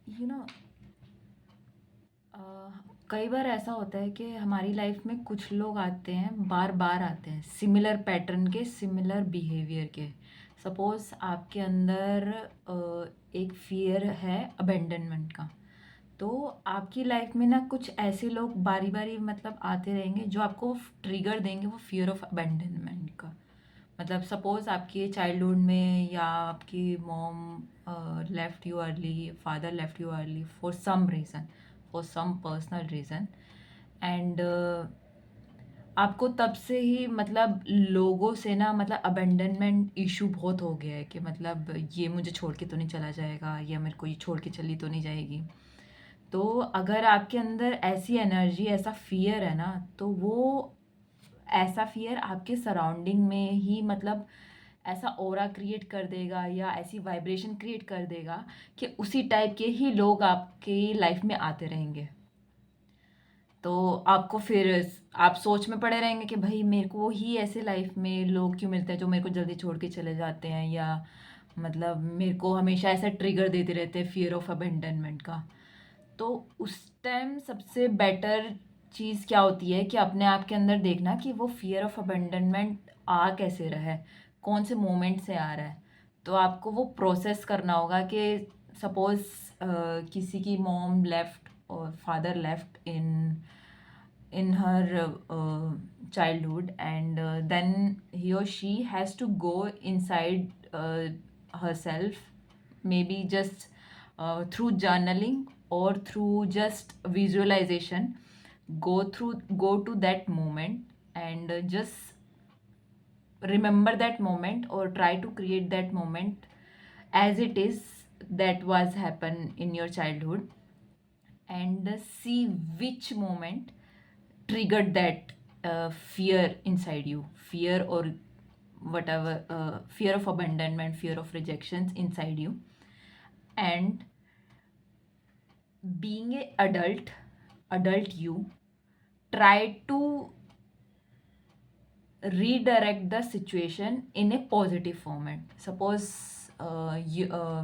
You know कई बार ऐसा होता है कि हमारी लाइफ में कुछ लोग आते हैं, बार बार आते हैं, सिमिलर पैटर्न के, सिमिलर बिहेवियर के। सपोज आपके अंदर एक फियर है अबेंडनमेंट का। तो आपकी लाइफ में ना कुछ ऐसे लोग बारी बारी मतलब आते रहेंगे जो आपको ट्रिगर देंगे वो फियर ऑफ अबेंडनमेंट का। मतलब सपोज आपके चाइल्डहुड में या आपकी mom left you early, father left you early for some reason, for some personal reason. And आपको तब से ही मतलब लोगों से ना मतलब अबेंडनमेंट इशू बहुत हो गया है कि मतलब ये मुझे छोड़ के तो नहीं चला जाएगा या मेरे को ये छोड़ के चली तो नहीं जाएगी। तो अगर आपके अंदर ऐसी एनर्जी, ऐसा फियर है ना, तो वो ऐसा फियर आपके सराउंडिंग में ही मतलब ऐसा ऑरा क्रिएट कर देगा या ऐसी वाइब्रेशन क्रिएट कर देगा कि उसी टाइप के ही लोग आपके लाइफ में आते रहेंगे। तो आपको फिर आप सोच में पड़े रहेंगे कि भाई मेरे को ही ऐसे लाइफ में लोग क्यों मिलते हैं जो मेरे को जल्दी छोड़ के चले जाते हैं, या मतलब मेरे को हमेशा ऐसा ट्रिगर देते रहते हैं फियर ऑफ अबेंडनमेंट का। तो उस टाइम सबसे बेटर चीज़ क्या होती है कि अपने आप के अंदर देखना कि वो फियर ऑफ अबेंडनमेंट आ कैसे रहा है, कौन से मोमेंट से आ रहा है। तो आपको वो प्रोसेस करना होगा कि सपोज़ किसी की मॉम लेफ्ट और father left in her childhood, and then he or she has to go inside herself, maybe just through journaling or through just visualization. Go to that moment and just remember that moment or try to create that moment as it is, that was happen in your childhood, and see which moment triggered that fear inside you, fear or whatever, fear of abandonment, fear of rejections inside you. And being a adult you, try to redirect the situation in a positive format. Suppose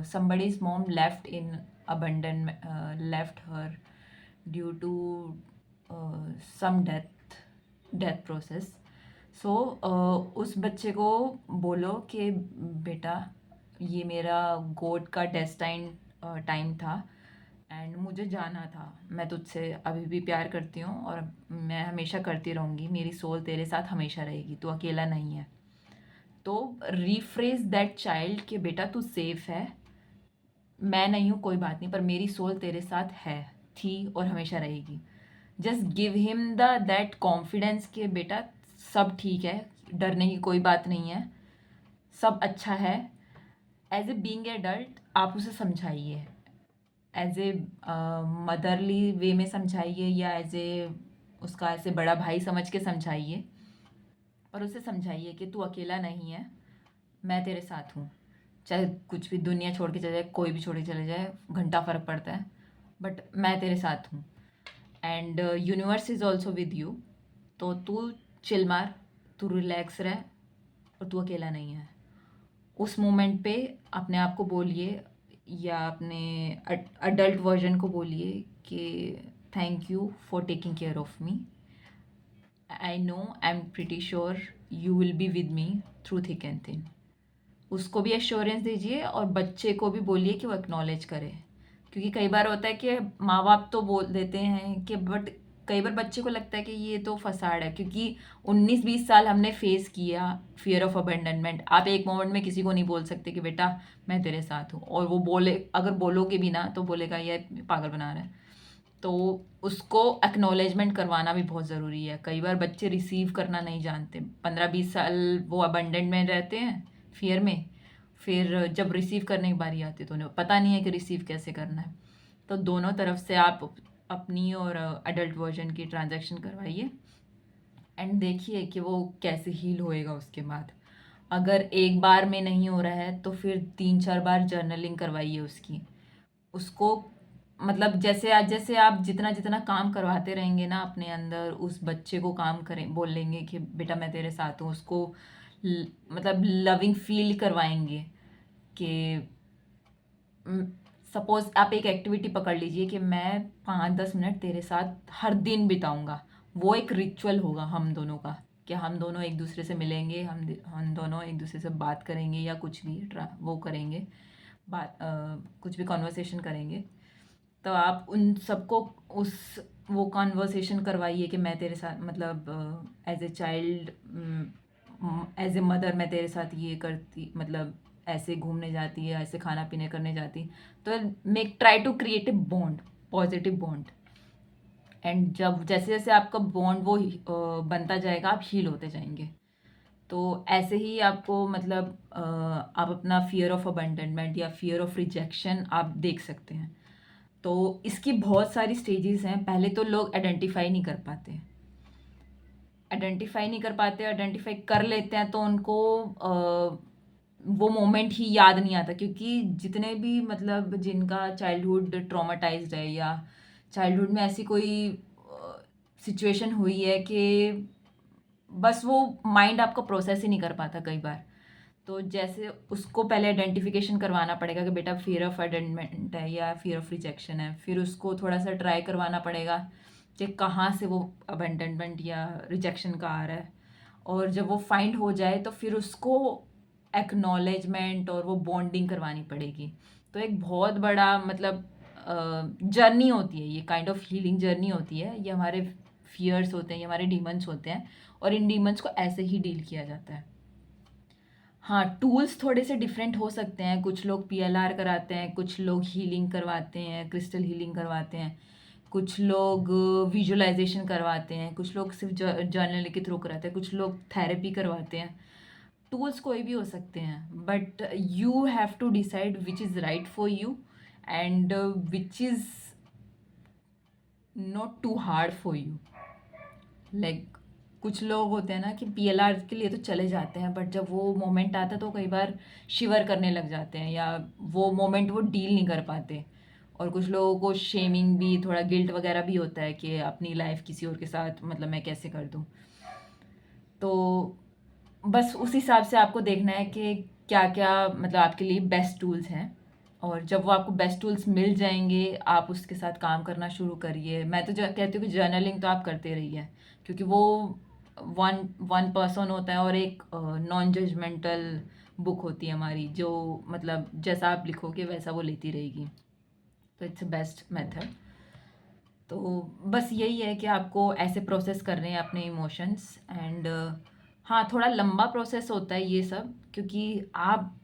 somebody's mom left in abandonment, left her due to some death process. So उस बच्चे को बोलो कि बेटा ये मेरा God का destined time था एंड मुझे जाना था। मैं तुझसे अभी भी प्यार करती हूँ और मैं हमेशा करती रहूँगी, मेरी सोल तेरे साथ हमेशा रहेगी, तू अकेला नहीं है। तो रीफ्रेज दैट चाइल्ड कि बेटा तू सेफ है, मैं नहीं हूँ कोई बात नहीं, पर मेरी सोल तेरे साथ है, थी और हमेशा रहेगी। Just give him the that confidence कि बेटा सब ठीक है, डरने की कोई बात नहीं है, सब अच्छा है। एज ए बींग एडल्ट आप उसे समझाइए, एज ए मदरली वे में समझाइए या एज ए उसका ऐसे बड़ा भाई समझ के समझाइए, और उसे समझाइए कि तू अकेला नहीं है, मैं तेरे साथ हूँ। चाहे कुछ भी दुनिया छोड़ के चले जाए, कोई भी छोड़ के चले जाए, घंटा फ़र्क पड़ता है, बट मैं तेरे साथ हूँ। And universe is also with you. तो तू चिल मार, तू रिलैक्स रह, और तू अकेला नहीं है। उस मोमेंट पे अपने आप को बोलिए या अपने अडल्ट वर्जन को बोलिए कि thank you for taking care of me, I know, I am pretty sure you will be with me through thick and thin. उसको भी एश्योरेंस दीजिए और बच्चे को भी बोलिए कि वो एक्नॉलेज करे। क्योंकि कई बार होता है कि माँ बाप तो बोल देते हैं कि, बट कई बार बच्चे को लगता है कि ये तो फसाड है, क्योंकि 19-20 साल हमने फेस किया फियर ऑफ अबेंडनमेंट। आप एक मोमेंट में किसी को नहीं बोल सकते कि बेटा मैं तेरे साथ हूँ, और वो बोले, अगर बोलोगे भी ना तो बोलेगा ये पागल बना रहा है। तो उसको एक्नॉलेजमेंट करवाना भी बहुत ज़रूरी है। कई बार बच्चे रिसीव करना नहीं जानते, 15-20 साल वो अबंडेंट में रहते हैं, फियर में, फिर जब रिसीव करने की बारी आती है तो उन्हें पता नहीं है कि रिसीव कैसे करना है। तो दोनों तरफ से आप अपनी और अडल्ट वर्जन की ट्रांजैक्शन करवाइए एंड देखिए कि वो कैसे हील होएगा उसके बाद। अगर एक बार में नहीं हो रहा है तो फिर 3-4 बार जर्नलिंग करवाइए उसकी, उसको मतलब जैसे आप जितना जितना काम करवाते रहेंगे ना अपने अंदर, उस बच्चे को काम करें, बोल लेंगे कि बेटा मैं तेरे साथ हूँ, उसको मतलब लविंग फील करवाएंगे कि सपोज़ आप एक एक्टिविटी पकड़ लीजिए कि मैं 5-10 मिनट तेरे साथ हर दिन बिताऊँगा। वो एक रिचुअल होगा हम दोनों का, कि हम दोनों एक दूसरे से मिलेंगे, हम दोनों एक दूसरे से बात करेंगे या कुछ भी वो करेंगे, कुछ भी कॉन्वर्सेशन करेंगे। तो आप उन सबको उस वो कॉन्वर्सेशन करवाइए कि मैं तेरे साथ मतलब as a child, as a mother मैं तेरे साथ ये करती, मतलब ऐसे घूमने जाती है, ऐसे खाना पीने करने जाती। तो make try to create a bond, positive bond. And जब जैसे जैसे आपका बॉन्ड वो बनता जाएगा, आप हील होते जाएंगे। तो ऐसे ही आपको मतलब आप अपना फियर ऑफ अबंडनमेंट या फियर ऑफ रिजेक्शन आप देख सकते हैं। तो इसकी बहुत सारी स्टेजेस हैं। पहले तो लोग आइडेंटिफाई कर लेते हैं तो उनको वो मोमेंट ही याद नहीं आता, क्योंकि जितने भी मतलब जिनका चाइल्डहुड ट्रॉमाटाइज्ड है या चाइल्डहुड में ऐसी कोई सिचुएशन हुई है कि बस वो माइंड आपका प्रोसेस ही नहीं कर पाता कई बार। तो जैसे उसको पहले आइडेंटिफिकेशन करवाना पड़ेगा कि बेटा फियर ऑफ अबैंडनमेंट है या फियर ऑफ रिजेक्शन है। फिर उसको थोड़ा सा ट्राई करवाना पड़ेगा कि कहाँ से वो अबैंडनमेंट या रिजेक्शन का आ रहा है। और जब वो फाइंड हो जाए तो फिर उसको एक्नॉलेजमेंट और वो बॉन्डिंग करवानी पड़ेगी। तो एक बहुत बड़ा मतलब जर्नी होती है, ये काइंड ऑफ हीलिंग जर्नी होती है। ये हमारे फियर्स होते हैं, ये हमारे डीमंस होते हैं, और इन डीमंस को ऐसे ही डील किया जाता है। हाँ, टूल्स थोड़े से डिफरेंट हो सकते हैं। कुछ लोग पीएलआर कराते हैं, कुछ लोग हीलिंग करवाते हैं, क्रिस्टल हीलिंग करवाते हैं, कुछ लोग विजुअलाइजेशन करवाते हैं, कुछ लोग सिर्फ जर्नल के थ्रू कराते हैं, कुछ लोग थेरेपी करवाते हैं। टूल्स कोई भी हो सकते हैं, but you have to decide which is right for you and which is not too hard for you. Like कुछ लोग होते हैं ना कि पीएलआर के लिए तो चले जाते हैं, बट जब वो मोमेंट आता है तो कई बार शिवर करने लग जाते हैं या वो मोमेंट वो डील नहीं कर पाते। और कुछ लोगों को शेमिंग भी, थोड़ा गिल्ट वगैरह भी होता है कि अपनी लाइफ किसी और के साथ मतलब मैं कैसे कर दूँ। तो बस उस हिसाब से आपको देखना है कि क्या क्या मतलब आपके लिए बेस्ट टूल्स हैं। और जब वो आपको बेस्ट टूल्स मिल जाएंगे, आप उसके साथ काम करना शुरू करिए। मैं तो कहती हूँ कि जर्नलिंग तो आप करते रहिए, क्योंकि वो वन वन पर्सन होता है और एक नॉन जजमेंटल बुक होती है हमारी, जो मतलब जैसा आप लिखोगे वैसा वो लेती रहेगी। तो इट्स अ बेस्ट मेथड। तो बस यही है कि आपको ऐसे प्रोसेस करने हैं अपने इमोशंस। एंड हाँ, थोड़ा लंबा प्रोसेस होता है ये सब, क्योंकि आप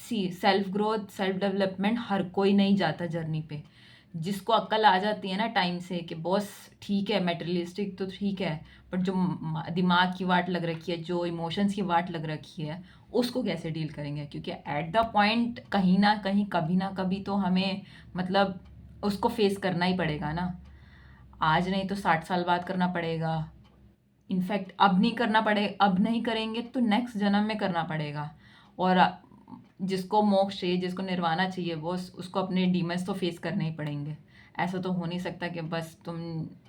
सेल्फ ग्रोथ, सेल्फ डेवलपमेंट हर कोई नहीं जाता जर्नी पे। जिसको अक्ल आ जाती है ना टाइम से कि बॉस ठीक है, मेटेरियलिस्टिक तो ठीक है, बट जो दिमाग की वाट लग रखी है, जो इमोशंस की वाट लग रखी है, उसको कैसे डील करेंगे। क्योंकि एट द पॉइंट कहीं ना कहीं, कभी ना कभी तो हमें मतलब उसको फेस करना ही पड़ेगा ना। आज नहीं तो 60 साल बाद करना पड़ेगा। इनफैक्ट अब नहीं करना पड़े, अब नहीं करेंगे तो नेक्स्ट जन्म में करना पड़ेगा। और जिसको मोक्ष चाहिए, जिसको निर्वाणा चाहिए, वो उसको अपने डीमंस तो फेस करने ही पड़ेंगे। ऐसा तो हो नहीं सकता कि बस तुम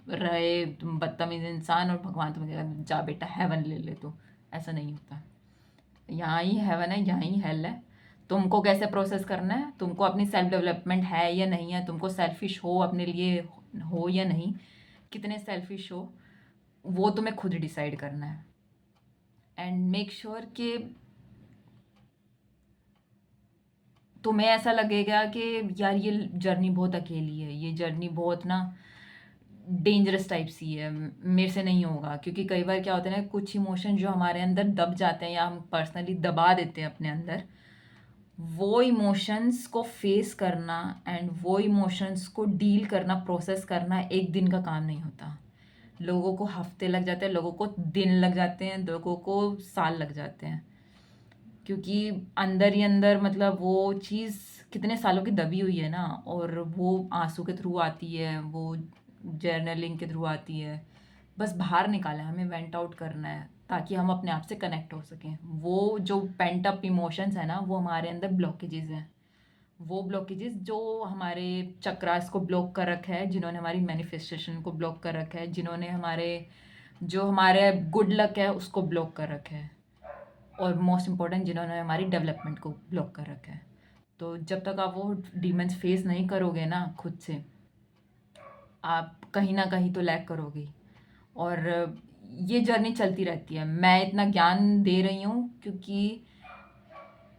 बदतमीज इंसान और भगवान तुम्हें कहेगा जा बेटा हेवन ले ले। तो ऐसा नहीं होता। यहाँ ही हेवन है, यहाँ ही हेल है। तुमको कैसे प्रोसेस करना है, तुमको अपनी सेल्फ डेवलपमेंट है या नहीं है, तुमको सेल्फिश हो अपने लिए, हो या नहीं, कितने सेल्फिश हो, वो तुम्हें खुद डिसाइड करना है। एंड मेक श्योर कि तुम्हें ऐसा लगेगा कि यार ये जर्नी बहुत अकेली है, ये जर्नी बहुत ना डेंजरस टाइप सी है, मेरे से नहीं होगा। क्योंकि कई बार क्या होता है ना, कुछ इमोशन जो हमारे अंदर दब जाते हैं या हम पर्सनली दबा देते हैं अपने अंदर, वो इमोशंस को फेस करना एंड वो इमोशंस को डील करना, प्रोसेस करना एक दिन का काम नहीं होता। लोगों को हफ्ते लग जाते हैं, लोगों को दिन लग जाते हैं, लोगों को साल लग जाते हैं। क्योंकि अंदर ही अंदर मतलब वो चीज़ कितने सालों की दबी हुई है ना, और वो आंसू के थ्रू आती है, वो जर्नलिंग के थ्रू आती है। बस बाहर निकालना है, हमें वेंट आउट करना है ताकि हम अपने आप से कनेक्ट हो सकें। वो जो पेंट अप इमोशंस है ना, वो हमारे अंदर ब्लॉकेजेस हैं। वो ब्लॉकेजेस जो हमारे चक्रास को ब्लॉक कर रखा है, जिन्होंने हमारी मैनिफेस्टेशन को ब्लॉक कर रखा है, जिन्होंने हमारे गुड लक है उसको ब्लॉक कर रखा है, और मोस्ट इम्पोर्टेंट जिन्होंने हमारी डेवलपमेंट को ब्लॉक कर रखा है। तो जब तक आप वो डीमंस फेस नहीं करोगे ना खुद से, आप कहीं ना कहीं तो लैग करोगे। और ये जर्नी चलती रहती है। मैं इतना ज्ञान दे रही हूँ क्योंकि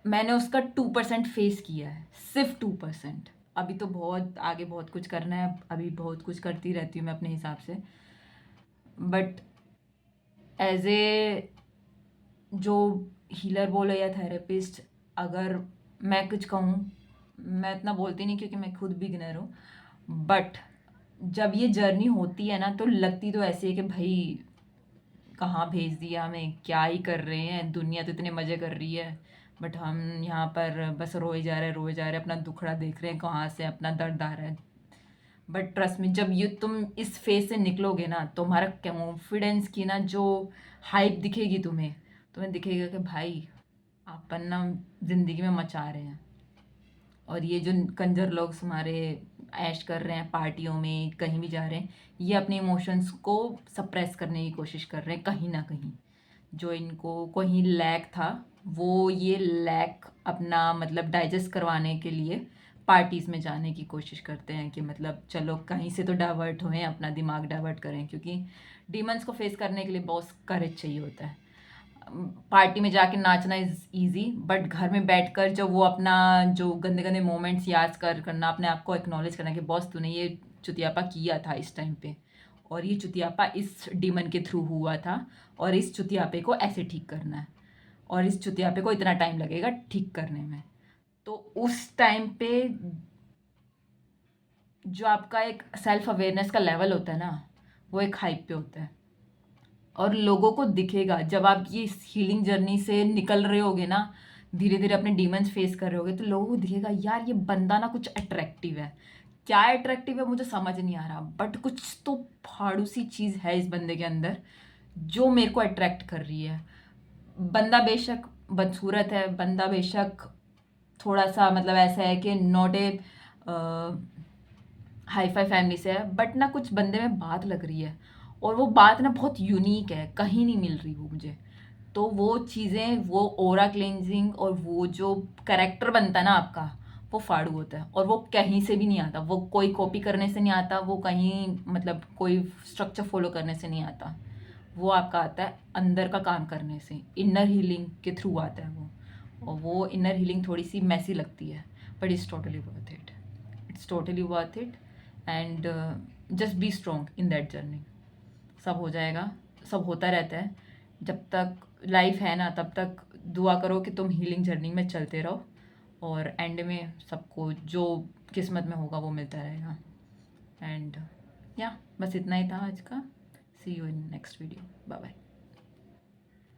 मैंने उसका 2% फेस किया है, सिर्फ 2%। अभी तो बहुत आगे बहुत कुछ करना है, अभी बहुत कुछ करती रहती हूँ मैं अपने हिसाब से। बट एज ए जो हीलर बोलो या थेरेपिस्ट, अगर मैं कुछ कहूँ, मैं इतना बोलती नहीं क्योंकि मैं खुद बिगिनर हूँ, बट जब ये जर्नी होती है ना तो लगती तो ऐसी है कि भाई कहाँ भेज दिया हमें, क्या ही कर रहे हैं, दुनिया तो इतने मज़े कर रही है बट हम यहाँ पर बस रोए जा रहे अपना दुखड़ा देख रहे हैं, कहाँ से अपना दर्द आ रहा है। बट ट्रस्ट में जब ये तुम इस फेज से निकलोगे ना, तुम्हारा कॉन्फिडेंस की ना जो हाइप दिखेगी तुम्हें, तुम्हें दिखेगा कि भाई अपन ना ज़िंदगी में मचा रहे हैं। और ये जो कंजर लोग हमारे ऐश कर रहे हैं पार्टियों में, कहीं भी जा रहे हैं, ये अपने इमोशंस को सप्रेस करने की कोशिश कर रहे हैं कहीं ना कहीं। जो इनको कहीं लैक था, वो ये लैक अपना मतलब डाइजेस्ट करवाने के लिए पार्टीज़ में जाने की कोशिश करते हैं कि मतलब चलो कहीं से तो डाइवर्ट होएं, अपना दिमाग डाइवर्ट करें, क्योंकि डीमंस को फेस करने के लिए बहुत करेज चाहिए होता है। पार्टी में जाके नाचना इज़ ईज़ी, बट घर में बैठकर जब वो अपना जो गंदे गंदे मोमेंट्स याद करना, अपने आप को एक्नॉलेज करना कि बॉस तूने ये चुतियापा किया था इस टाइम पे, और ये चुतियापा इस डीमन के थ्रू हुआ था, और इस चुतियापे को ऐसे ठीक करना है, और इस चुतियापे को इतना टाइम लगेगा ठीक करने में। तो उस टाइम पे जो आपका एक सेल्फ अवेयरनेस का लेवल होता है ना, वो एक हाइप पे होता है। और लोगों को दिखेगा जब आप ये हीलिंग जर्नी से निकल रहे होगे ना, धीरे धीरे अपने डीमंस फेस कर रहे होगे, तो लोगों को दिखेगा यार ये बंदा ना कुछ अट्रैक्टिव है। क्या अट्रैक्टिव है मुझे समझ नहीं आ रहा, बट कुछ तो फाड़ू सी चीज़ है इस बंदे के अंदर जो मेरे को अट्रैक्ट कर रही है। बंदा बेशक बदसूरत है, बंदा बेशक थोड़ा सा मतलब ऐसा है कि not a hi fi family से है, बट ना कुछ बंदे में बात लग रही है, और वो बात ना बहुत यूनिक है, कहीं नहीं मिल रही वो मुझे। तो वो चीज़ें, वो ओरा क्लेंजिंग और वो जो करेक्टर बनता है ना आपका, वो फाड़ू होता है, और वो कहीं से भी नहीं आता, वो कोई कॉपी करने से नहीं आता, वो कहीं मतलब कोई स्ट्रक्चर फॉलो करने से नहीं आता। वो आपका आता है अंदर का काम करने से, इनर हीलिंग के थ्रू आता है वो। और वो इनर हीलिंग थोड़ी सी मैसी लगती है, but it's totally worth it, it's totally worth it. And just be strong in that journey. सब हो जाएगा, सब होता रहता है। जब तक लाइफ है ना तब तक दुआ करो कि तुम हीलिंग जर्नी में चलते रहो, और एंड में सबको जो किस्मत में होगा वो मिलता रहेगा। एंड या बस इतना ही था आज का। See you in next video, bye bye.